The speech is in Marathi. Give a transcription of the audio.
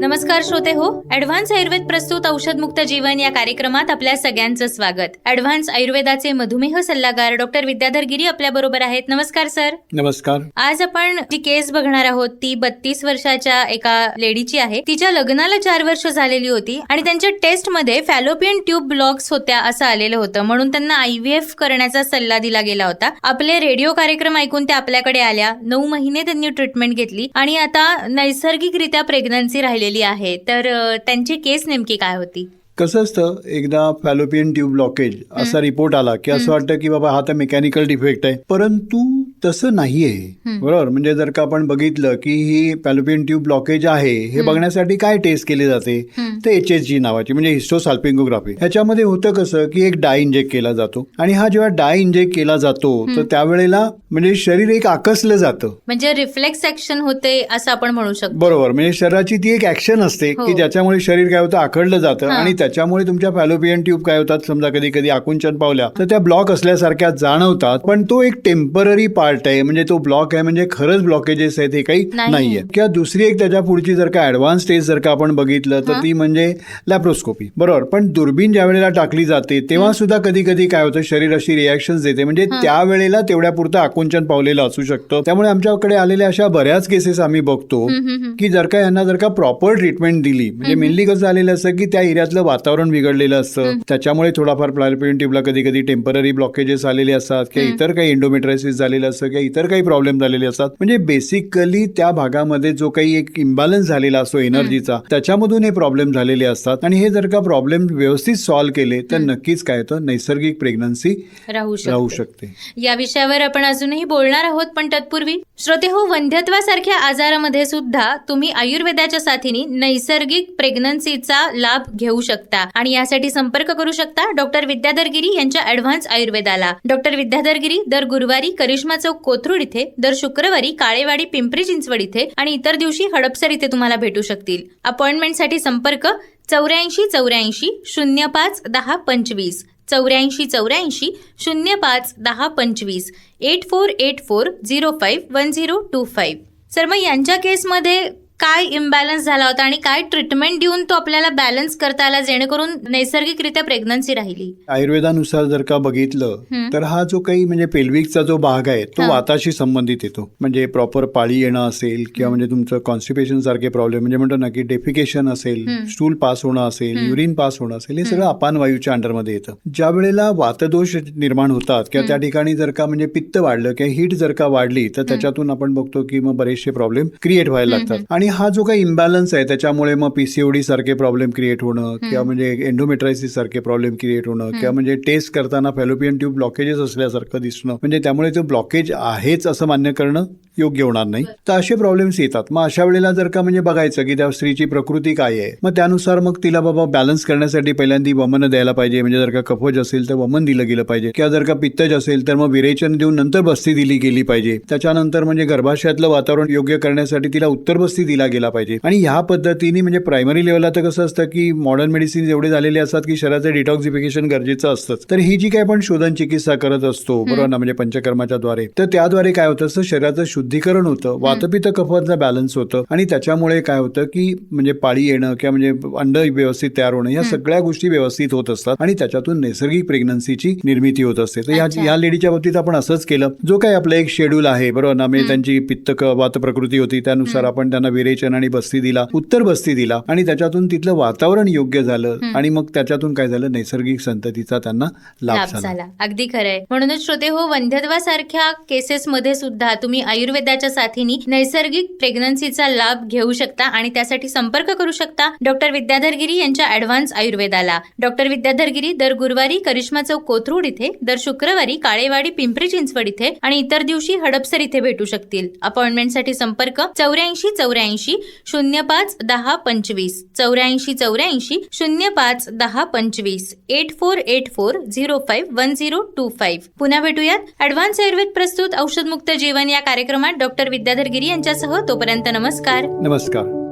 नमस्कार श्रोते हो, ॲडव्हान्स आयुर्वेद प्रस्तुत औषधमुक्त जीवन या कार्यक्रमात आपल्या सगळ्यांचं स्वागत. ॲडव्हान्स आयुर्वेदाचे मधुमेह सल्लागार डॉक्टर विद्याधर गिरी आपल्या बरोबर आहेत. नमस्कार सर. नमस्कार. आज आपण जी केस बघणार आहोत ती 32 वर्षाच्या एका लेडीची आहे. तिच्या लग्नाला 4 वर्ष झालेली होती आणि त्यांच्या टेस्ट मध्ये फॅलोपियन ट्यूब ब्लॉक्स होत्या असं आलेलं होतं, म्हणून त्यांना IVF करण्याचा सल्ला दिला गेला होता. आपले रेडिओ कार्यक्रम ऐकून त्या आपल्याकडे आल्या. 9 महिने त्यांनी ट्रीटमेंट घेतली आणि आता नैसर्गिकरित्या प्रेग्नन्सी राहिलेली आहे. तर त्यांची केस नेमकी काय होती? कसं असतं, एकदा फॅलोपियन ट्यूब ब्लॉकेज असा रिपोर्ट आला की असं वाटतं की बाबा हा तर मेकॅनिकल डिफेक्ट आहे, परंतु तसं नाहीये. बरोबर, म्हणजे जर का आपण बघितलं की ही फॅलोपियन ट्यूब ब्लॉकेज आहे हे बघण्यासाठी काय टेस्ट केली जाते, तर HSG नावाची म्हणजे हिस्टोसाल्पिंगोग्राफी. ह्याच्यामध्ये होतं कसं की एक डाय इंजेक्ट केला जातो आणि हा जेव्हा डाय इंजेक्ट केला जातो तर त्यावेळेला म्हणजे शरीर एक आकसलं जातं, म्हणजे रिफ्लेक्स ऍक्शन होते असं आपण म्हणू शकतो. बरोबर, म्हणजे शरीराची ती एक ऍक्शन असते की ज्याच्यामुळे शरीर काय होतं, आखडलं जातं आणि त्याच्यामुळे तुमच्या फॅलोपियन ट्यूब काय होतात, समजा कधी कधी आकुंचन पावल्या तर त्या ब्लॉक असल्यासारख्या जाणवतात. पण तो एक टेम्पररी पार्ट आहे, म्हणजे तो ब्लॉक आहे, म्हणजे खरंच ब्लॉकेजेस आहेत हे काही नाहीये. किंवा दुसरी एक त्याच्या पुढची जर का ऍडव्हान्स स्टेज जर का आपण बघितलं तर ती म्हणजे लॅप्रोस्कोपी. बरोबर, पण दुर्बीण ज्या वेळेला टाकली जाते तेव्हा सुद्धा कधी कधी काय होतं, शरीर अशी रिॲक्शन देते, म्हणजे त्यावेळेला तेवढ्या पुरतं आकुंचन पावलेलं असू शकतं. त्यामुळे आमच्याकडे आलेल्या अशा बऱ्याच केसेस आम्ही बघतो की जर का यांना जर का प्रॉपर ट्रीटमेंट दिली, म्हणजे मेनली कसं झालेलं असतं की त्या एरियातलं वातावरण बिघडलेलं असतं, त्याच्यामुळे थोडाफार फॅलोपियन ट्यूबला कधी कधी टेम्पररी ब्लॉकेजेस आलेले असतात किंवा इतर काही एंडोमेट्रायसिस झालेलं असतं किंवा इतर काही प्रॉब्लेम झालेले असतात. म्हणजे बेसिकली त्या भागामध्ये जो काही एक इम्बॅलन्स झालेला असतो एनर्जीचा, त्याच्यामधून हे प्रॉब्लेम झालेले असतात. आणि हे जर का प्रॉब्लेम व्यवस्थित सॉल्व्ह केले तर नक्कीच काय होतं, नैसर्गिक प्रेग्नन्सी राहू शकते. या विषयावर आपण अजूनही बोलणार आहोत, पण तत्पूर्वी श्रोते हो, वंध्यत्वासारख्या आजारामध्ये सुद्धा तुम्ही आयुर्वेदाच्या साथीने नैसर्गिक प्रेग्नन्सीचा लाभ घेऊ शकता आणि यासाठी संपर्क करू शकता डॉक्टर विद्याधर गिरी यांच्या ॲडव्हान्स आयुर्वेदाला. डॉक्टर विद्याधर गिरी दर गुरुवारी करिश्मा चौक कोथरूड इथे, दर शुक्रवारी काळेवाडी पिंपरी चिंचवड इथे आणि इतर दिवशी हडपसर इथे तुम्हाला भेटू शकतील. अपॉइंटमेंटसाठी संपर्क 84 84 05 10 25 84 84 05 10 25 8484 05 1025. सर, मग यांच्या केसमध्ये काय इम्बॅलन्स झाला होता आणि काय ट्रीटमेंट देऊन तो आपल्याला बॅलन्स करता आला जेणेकरून नैसर्गिकरित्या प्रेग्नन्सी राहिली? आयुर्वेदानुसार जर का बघितलं तर हा जो काही म्हणजे पेल्विकचा जो भाग आहे तो वाताशी संबंधित येतो. म्हणजे प्रॉपर पाळी येणं असेल किंवा म्हणजे तुमचं कॉन्स्टिपेशन सारखे प्रॉब्लेम, म्हणजे म्हणतो ना की डेफिकेशन असेल, स्टूल पास होणं असेल, युरिन पास होणं असेल, हे सगळं अपान वायूच्या अंडरमध्ये येतं. ज्या वेळेला वातदोष निर्माण होतात किंवा त्या ठिकाणी जर का म्हणजे पित्त वाढलं किंवा हीट जर का वाढली तर त्याच्यातून आपण बघतो की मग बरेचसे प्रॉब्लेम क्रिएट व्हायला लागतात. आणि हा जो काही इम्बॅलन्स आहे त्याच्यामुळे मग PCOD सारखे प्रॉब्लेम क्रिएट होणं किंवा म्हणजे एंडोमेट्रायसिस सारखे प्रॉब्लेम क्रिएट होणं किंवा म्हणजे टेस्ट करताना फॅलोपियन ट्यूब ब्लॉकेजेस असल्यासारखं दिसणं, म्हणजे त्यामुळे तो ब्लॉकेज आहेच असं मान्य करणं योग्य होणार नाही. तर असे प्रॉब्लेम्स येतात. मग अशा वेळेला जर का म्हणजे बघायचं की त्या स्त्रीची प्रकृती काय आहे, मग त्यानुसार मग तिला बाबा बॅलन्स करण्यासाठी पहिल्यांदा वमन द्यायला पाहिजे. म्हणजे जर का कफज असेल तर वमन दिलं गेलं पाहिजे किंवा जर का पित्तज असेल तर मग विरेचन देऊन नंतर बस्ती दिली गेली पाहिजे. त्याच्यानंतर म्हणजे गर्भाशयातलं वातावरण योग्य करण्यासाठी तिला उत्तर बस्ती दिला गेला पाहिजे. आणि ह्या पद्धतीने म्हणजे प्रायमरी लेवलला तर कसं असतं की मॉडर्न मेडिसिन एवढे झालेले असतात की शरीराचं डिटॉक्सिफिकेशन गरजेचं असतं. तर ही जी काय आपण शोधन चिकित्सा करत असतो, बरोबर ना, म्हणजे पंचकर्माच्या द्वारे, तर त्याद्वारे काय होतं असतं, शरीराचं शुद्धीकरण होतं, वातपित्त कफाचा बॅलन्स होतं आणि त्याच्यामुळे काय होतं की म्हणजे पाळी येणं किंवा म्हणजे अंड व्यवस्थित तयार होणं, या सगळ्या गोष्टी व्यवस्थित होत असतात आणि त्याच्यातून नैसर्गिक प्रेग्नन्सीची निर्मिती होत असते. तर या लेडीच्या बाबतीत आपण असंच केलं. जो काही आपलं एक शेड्यूल आहे, बरोबर ना, म्हणजे त्यांची पित्त वात प्रकृती होती, त्यानुसार आपण त्यांना विरेचन आणि बस्ती दिला, उत्तर बस्ती दिला आणि त्याच्यातून तिथलं वातावरण योग्य झालं आणि मग त्याच्यातून काय झालं, नैसर्गिक संततीचा त्यांना लाभ झाला. अगदी खरंय. म्हणूनच श्रोते हो, वंध्यत्वासारख्या केसेसमध्ये सुद्धा तुम्ही आयुर्वेदाच्या साथीने नैसर्गिक प्रेग्नन्सीचा लाभ घेऊ शकता आणि त्यासाठी संपर्क करू शकता डॉक्टर विद्याधर गिरी यांच्या ॲडव्हान्स आयुर्वेदाला. डॉक्टर विद्याधर गिरी दर गुरुवारी करिश्मा चौक कोथरूड इथे, दर शुक्रवारी काळेवाडी पिंपरी चिंचवड इथे आणि इतर दिवशी हडपसर इथे भेटू शकतील. अपॉइंटमेंटसाठी संपर्क 84 84 05 10 25 84 84 05 10 25 8484 05 1025. पुन्हा भेटूयात ॲडव्हान्स आयुर्वेद प्रस्तुत औषधमुक्त जीवन या कार्यक्रमात डॉक्टर विद्याधर गिरी यांच्यासह. तोपर्यंत नमस्कार. नमस्कार.